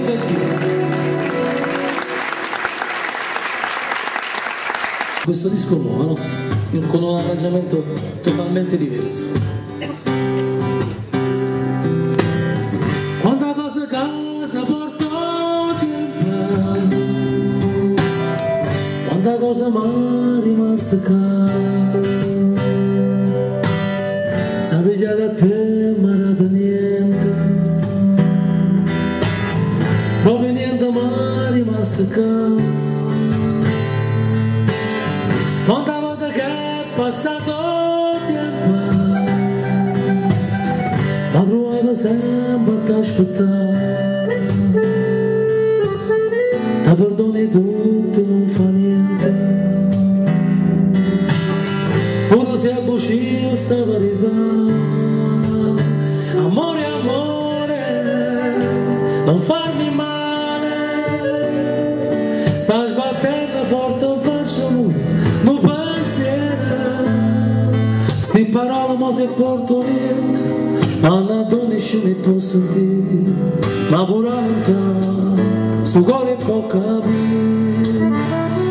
molto gentile. Questo disco nuovo, no? Con un arrangiamento totalmente diverso. Quanta cosa casa porto tempo, quanta cosa mi è rimasta cara, sapevi già da te ma non da niente, proprio niente mi è rimasta cara. Quanta volta che è passato tempo, ma trovato sempre a t'aspettare, ti perdoni tutto e non fa niente, pure se è buccia sta verità. Amore, amore, non farmi male, sta sbattendo forte un faccio muro. Sti parole mo se porto niente, ma non donisce mi può sentire, ma pure lontano, sto cuore può capire.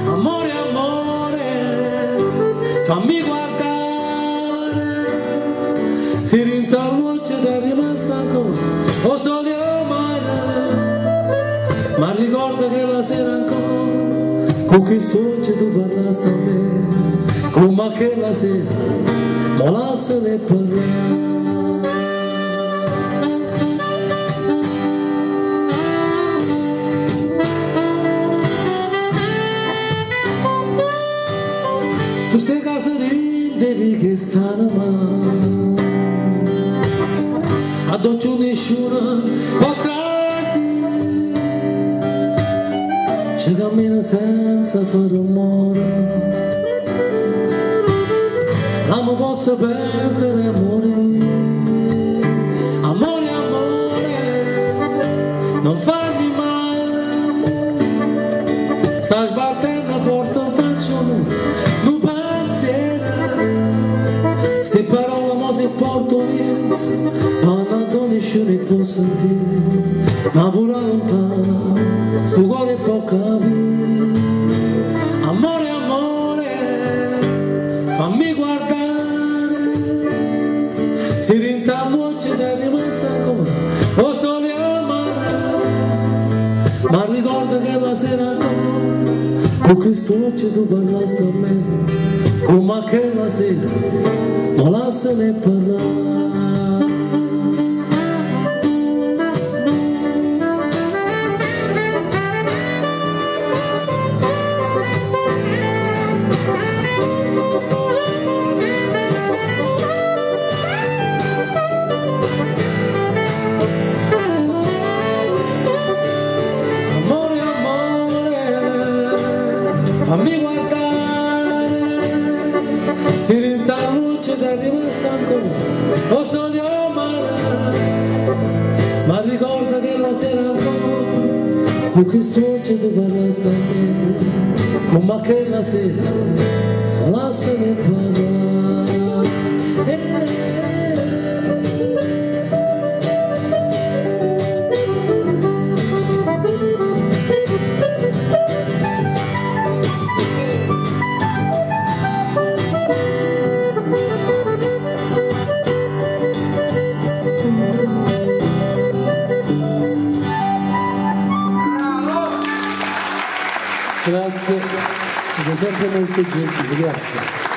Amore, amore, fammi guardare, si rinta l'occhio ed è rimasta ancora, o solo io mare, ma ricorda che la sera ancora, con questo occhio tu parlasti a me, come che la sera ma lasciale parlare. Tu stai casa rindevi che stanno male, ad occhio nessuno potrasi, ci cammina senza fare rumore. Non posso perdere amore, amore, amore, non farmi male, sta sbattendo forte faccio un pensiero, sti parole mo si porto niente, ma non nessuno può sentire, ma pure lontano, sto cuore può capire. Amore, amore, fammi guardare, si rinta l'occhio ed è rimasta ancora, o solo a mare, ma ricorda che la sera ancora, con questo occhio tu parlasti a me, come che la sera, ma lasciale parlare. Fammi guardare, si rinta luce ed è rimasta ancora, o sogno a mare, ma ricorda che la sera ancora, con questo occhio tu parlasti a me, come che la sera, lasciami parlare. Grazie, siete sempre molto gentili, grazie.